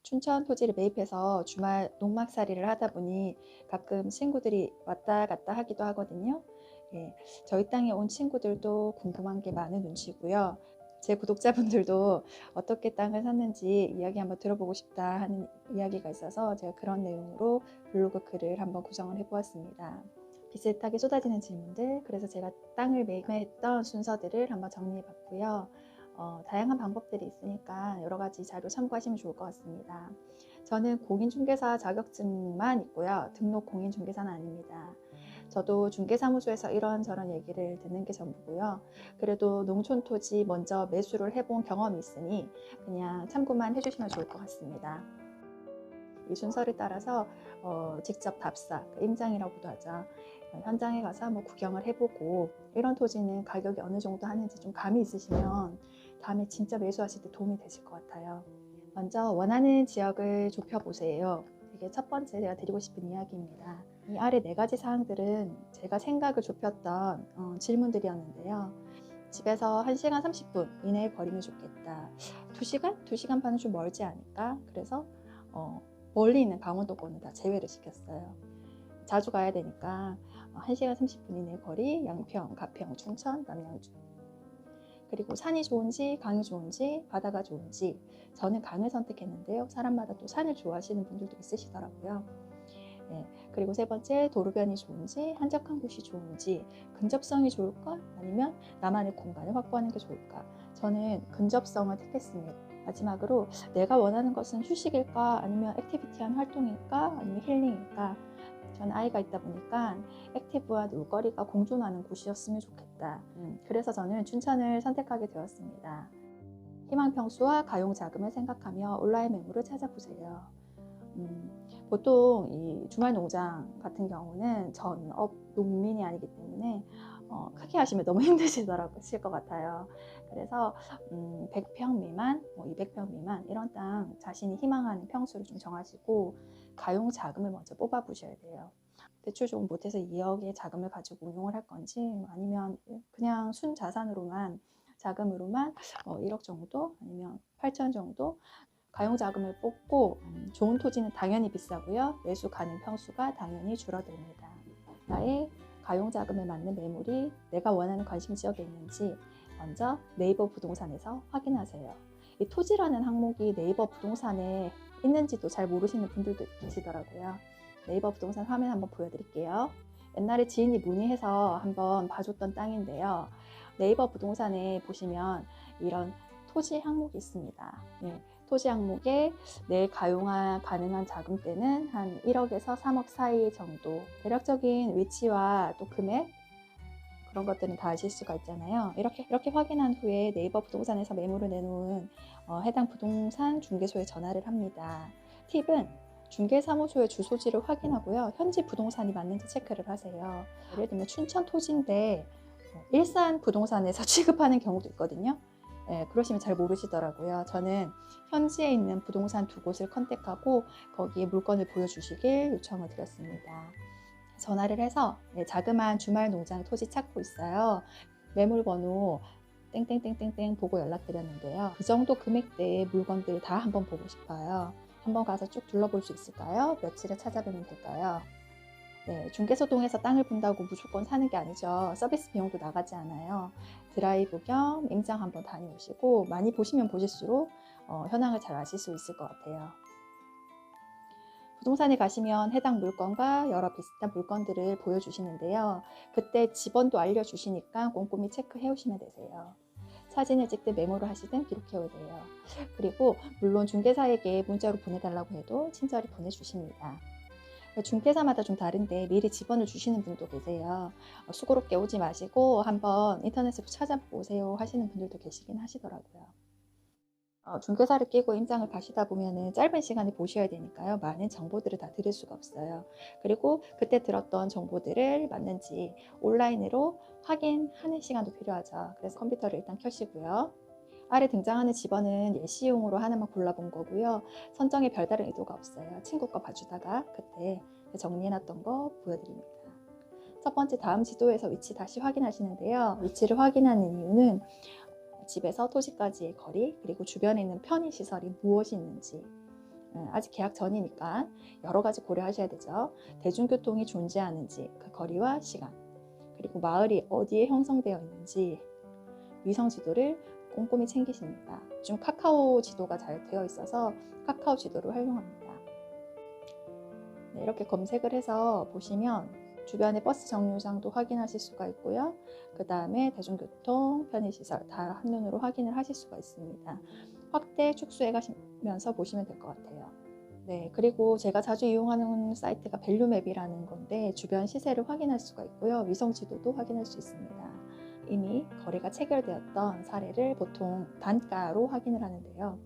춘천 토지를 매입해서 주말 농막살이를 하다 보니 가끔 친구들이 왔다 갔다 하기도 하거든요. 예, 저희 땅에 온 친구들도 궁금한 게 많은 눈치고요. 제 구독자분들도 어떻게 땅을 샀는지 이야기 한번 들어보고 싶다 하는 이야기가 있어서 제가 그런 내용으로 블로그 글을 한번 구성을 해보았습니다. 비슷하게 쏟아지는 질문들, 그래서 제가 땅을 매입했던 순서들을 한번 정리해 봤고요. 다양한 방법들이 있으니까 여러 가지 자료 참고하시면 좋을 것 같습니다. 저는 공인중개사 자격증만 있고요. 등록 공인중개사는 아닙니다. 저도 중개사무소에서 이런저런 얘기를 듣는 게 전부고요. 그래도 농촌토지 먼저 매수를 해본 경험이 있으니 그냥 참고만 해주시면 좋을 것 같습니다. 이 순서를 따라서 직접 답사, 임장이라고도 하죠. 현장에 가서 한번 구경을 해보고 이런 토지는 가격이 어느 정도 하는지 좀 감이 있으시면 다음에 진짜 매수하실 때 도움이 되실 것 같아요. 먼저 원하는 지역을 좁혀보세요. 이게 첫 번째 제가 드리고 싶은 이야기입니다. 이 아래 4가지 사항들은 제가 생각을 좁혔던 질문들이었는데요. 집에서 1시간 30분 이내에 거리면 좋겠다. 2시간? 2시간 반은 좀 멀지 않을까? 그래서 멀리 있는 강원도권은 다 제외를 시켰어요. 자주 가야 되니까 1시간 30분 이내 거리, 양평, 가평, 춘천, 남양주. 그리고 산이 좋은지, 강이 좋은지, 바다가 좋은지. 저는 강을 선택했는데요. 사람마다 또 산을 좋아하시는 분들도 있으시더라고요. 네. 그리고 세 번째, 도로변이 좋은지, 한적한 곳이 좋은지, 근접성이 좋을까? 아니면 나만의 공간을 확보하는 게 좋을까? 저는 근접성을 택했습니다. 마지막으로 내가 원하는 것은 휴식일까? 아니면 액티비티한 활동일까? 아니면 힐링일까? 저는 아이가 있다 보니까 액티브한 놀거리가 공존하는 곳이었으면 좋겠다. 그래서 저는 춘천을 선택하게 되었습니다. 희망평수와 가용자금을 생각하며 온라인 매물을 찾아보세요. 보통 이 주말 농장 같은 경우는 전업 농민이 아니기 때문에 크게 하시면 너무 힘드실 것 같아요. 그래서 100평 미만, 200평 미만 이런 땅 자신이 희망하는 평수를 좀 정하시고 가용 자금을 먼저 뽑아 보셔야 돼요. 대출 조금 못해서 2억의 자금을 가지고 운용을 할 건지 아니면 그냥 순 자산으로만 자금으로만 1억 정도 아니면 8천 정도 가용 자금을 뽑고 좋은 토지는 당연히 비싸고요. 매수 가능 평수가 당연히 줄어듭니다. 나의 가용 자금에 맞는 매물이 내가 원하는 관심 지역에 있는지 먼저 네이버 부동산에서 확인하세요. 이 토지라는 항목이 네이버 부동산에 있는지도 잘 모르시는 분들도 계시더라고요. 네이버 부동산 화면 한번 보여드릴게요. 옛날에 지인이 문의해서 한번 봐줬던 땅인데요. 네이버 부동산에 보시면 이런 토지 항목이 있습니다. 네, 토지 항목에 내 가용화 가능한 자금대는 한 1억에서 3억 사이 정도. 대략적인 위치와 또 금액 그런 것들은 다 아실 수가 있잖아요. 이렇게 확인한 후에 네이버 부동산에서 매물을 내놓은 해당 부동산 중개소에 전화를 합니다. 팁은 중개사무소의 주소지를 확인하고요. 현지 부동산이 맞는지 체크를 하세요. 예를 들면 춘천 토지인데 일산 부동산에서 취급하는 경우도 있거든요. 네, 그러시면 잘 모르시더라고요. 저는 현지에 있는 부동산 2곳을 컨택하고 거기에 물건을 보여주시길 요청을 드렸습니다. 전화를 해서 자그마한 주말 농장 토지 찾고 있어요. 매물 번호 땡땡땡땡땡 보고 연락드렸는데요. 그 정도 금액대의 물건들 다 한번 보고 싶어요. 한번 가서 쭉 둘러볼 수 있을까요? 며칠을 찾아뵈면 될까요? 네, 중개소 동에서 땅을 본다고 무조건 사는 게 아니죠. 서비스 비용도 나가지 않아요. 드라이브 겸 임장 한번 다녀오시고 많이 보시면 보실수록 현황을 잘 아실 수 있을 것 같아요. 부동산에 가시면 해당 물건과 여러 비슷한 물건들을 보여주시는데요. 그때 지번도 알려주시니까 꼼꼼히 체크해 오시면 되세요. 사진을 찍든 메모를 하시든 기록해 오세요. 그리고 물론 중개사에게 문자로 보내달라고 해도 친절히 보내주십니다. 중개사마다 좀 다른데 미리 지번을 주시는 분도 계세요. 수고롭게 오지 마시고 한번 인터넷으로 찾아보세요 하시는 분들도 계시긴 하시더라고요. 중개사를 끼고 임장을 가시다 보면은 짧은 시간에 보셔야 되니까요. 많은 정보들을 다 들을 수가 없어요. 그리고 그때 들었던 정보들을 맞는지 온라인으로 확인하는 시간도 필요하죠. 그래서 컴퓨터를 일단 켜시고요. 아래 등장하는 지번은 예시용으로 하나만 골라본 거고요. 선정에 별다른 의도가 없어요. 친구 거 봐주다가 그때 정리해놨던 거 보여드립니다. 첫 번째 다음 지도에서 위치 다시 확인하시는데요. 위치를 확인하는 이유는 집에서 토지까지의 거리, 그리고 주변에 있는 편의시설이 무엇이 있는지 아직 계약 전이니까 여러 가지 고려하셔야 되죠. 대중교통이 존재하는지, 그 거리와 시간, 그리고 마을이 어디에 형성되어 있는지 위성 지도를 꼼꼼히 챙기십니다. 요즘 카카오 지도가 잘 되어 있어서 카카오 지도를 활용합니다. 네, 이렇게 검색을 해서 보시면 주변의 버스 정류장도 확인하실 수가 있고요. 그 다음에 대중교통, 편의시설 다 한눈으로 확인을 하실 수가 있습니다. 확대 축소해 가시면서 보시면 될 것 같아요. 네, 그리고 제가 자주 이용하는 사이트가 밸류맵이라는 건데 주변 시세를 확인할 수가 있고요. 위성 지도도 확인할 수 있습니다. 이미 거래가 체결되었던 사례를 보통 단가로 확인을 하는데요.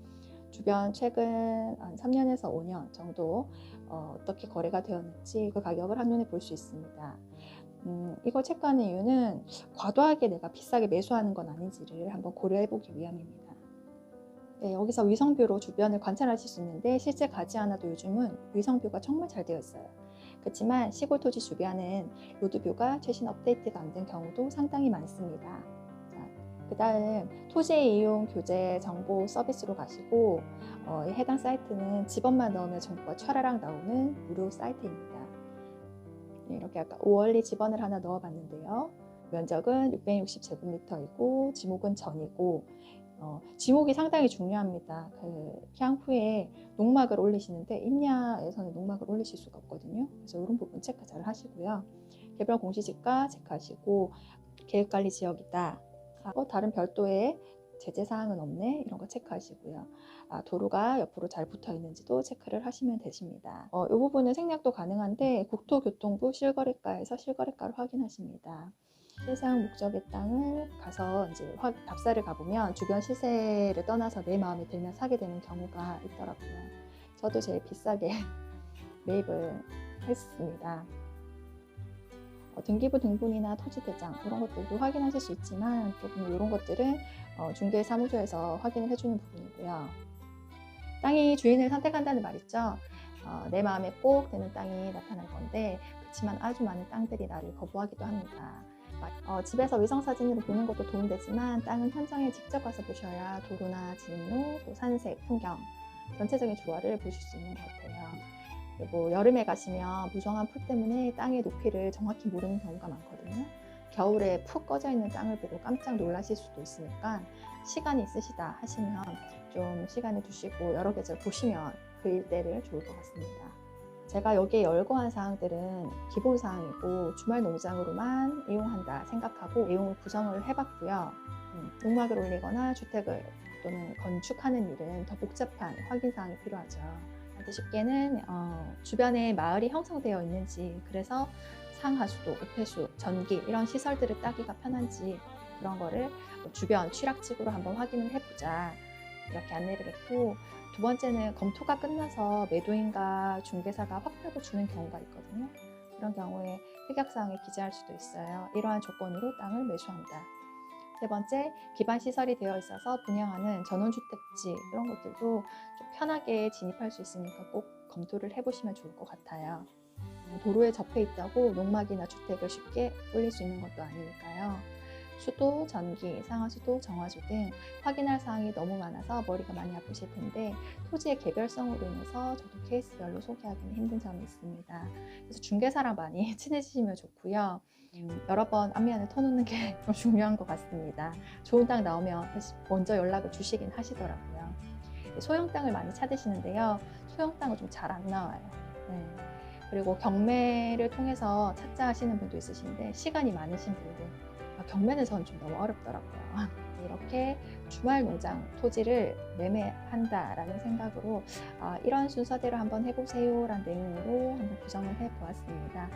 주변 최근 한 3년에서 5년 정도 어떻게 거래가 되었는지 그 가격을 한눈에 볼 수 있습니다. 이걸 체크하는 이유는 과도하게 내가 비싸게 매수하는 건 아닌지를 한번 고려해 보기 위함입니다. 네, 여기서 위성뷰로 주변을 관찰하실 수 있는데 실제 가지 않아도 요즘은 위성뷰가 정말 잘 되어 있어요. 그렇지만 시골 토지 주변은 로드뷰가 최신 업데이트가 안 된 경우도 상당히 많습니다. 그 다음 토지 이용 교재 정보 서비스로 가시고 해당 사이트는 집업만 넣으면 정보가 촤라락 나오는 무료 사이트입니다. 네, 이렇게 아까 5월리 집원을 하나 넣어봤는데요. 면적은 660제곱미터이고 지목은 전이고 지목이 상당히 중요합니다. 그 향후에 농막을 올리시는데 임야에서는 농막을 올리실 수가 없거든요. 그래서 이런 부분 체크 잘 하시고요. 개별 공시지가 체크하시고 계획관리 지역이다. 다른 별도의 제재사항은 없네. 이런 거 체크하시고요. 도로가 옆으로 잘 붙어 있는지도 체크를 하시면 되십니다. 이 부분은 생략도 가능한데 국토교통부 실거래가에서 실거래가를 확인하십니다. 실사용 목적의 땅을 가서 이제 답사를 가보면 주변 시세를 떠나서 내 마음에 들면 사게 되는 경우가 있더라고요. 저도 제일 비싸게 매입을 했습니다. 등기부 등본이나 토지대장 이런 것들도 확인하실 수 있지만 조금 이런 것들은 중개사무소에서 확인을 해주는 부분이고요. 땅이 주인을 선택한다는 말 있죠. 내 마음에 꼭 드는 땅이 나타날 건데 그렇지만 아주 많은 땅들이 나를 거부하기도 합니다. 집에서 위성사진으로 보는 것도 도움되지만 땅은 현장에 직접 가서 보셔야 도로나 진로, 또 산색, 풍경 전체적인 조화를 보실 수 있는 것 같아요. 그리고 여름에 가시면 무성한 풀 때문에 땅의 높이를 정확히 모르는 경우가 많거든요. 겨울에 푹 꺼져 있는 땅을 보고 깜짝 놀라실 수도 있으니까 시간이 있으시다 하시면 좀 시간을 두시고 여러 계절 보시면 그 일대를 좋을 것 같습니다. 제가 여기에 열거한 사항들은 기본 사항이고 주말 농장으로만 이용한다 생각하고 내용을 구성을 해봤고요. 농막을 올리거나 주택을 또는 건축하는 일은 더 복잡한 확인 사항이 필요하죠. 쉽게는 주변에 마을이 형성되어 있는지, 그래서 상하수도, 우폐수, 전기 이런 시설들을 따기가 편한지 그런 거를 주변 취락지구로 한번 확인을 해보자 이렇게 안내를 했고, 두 번째는 검토가 끝나서 매도인과 중개사가 확답을 주는 경우가 있거든요. 그런 경우에 특약사항에 기재할 수도 있어요. 이러한 조건으로 땅을 매수한다. 세 번째, 기반 시설이 되어 있어서 분양하는 전원주택지 이런 것들도 좀 편하게 진입할 수 있으니까 꼭 검토를 해보시면 좋을 것 같아요. 도로에 접해 있다고 농막이나 주택을 쉽게 올릴 수 있는 것도 아니니까요. 수도, 전기, 상하수도, 정화조 등 확인할 사항이 너무 많아서 머리가 많이 아프실 텐데 토지의 개별성으로 인해서 저도 케이스별로 소개하기는 힘든 점이 있습니다. 그래서 중개사랑 많이 친해지시면 좋고요. 여러 번 안면을 터놓는 게 좀 중요한 것 같습니다. 좋은 땅 나오면 먼저 연락을 주시긴 하시더라고요. 소형 땅을 많이 찾으시는데요. 소형 땅은 좀 잘 안 나와요. 네. 그리고 경매를 통해서 찾자 하시는 분도 있으신데 시간이 많으신 분들 경매는 저는 좀 너무 어렵더라고요. 이렇게 주말 농장 토지를 매매한다라는 생각으로 이런 순서대로 한번 해보세요 라는 내용으로 한번 구성을 해보았습니다.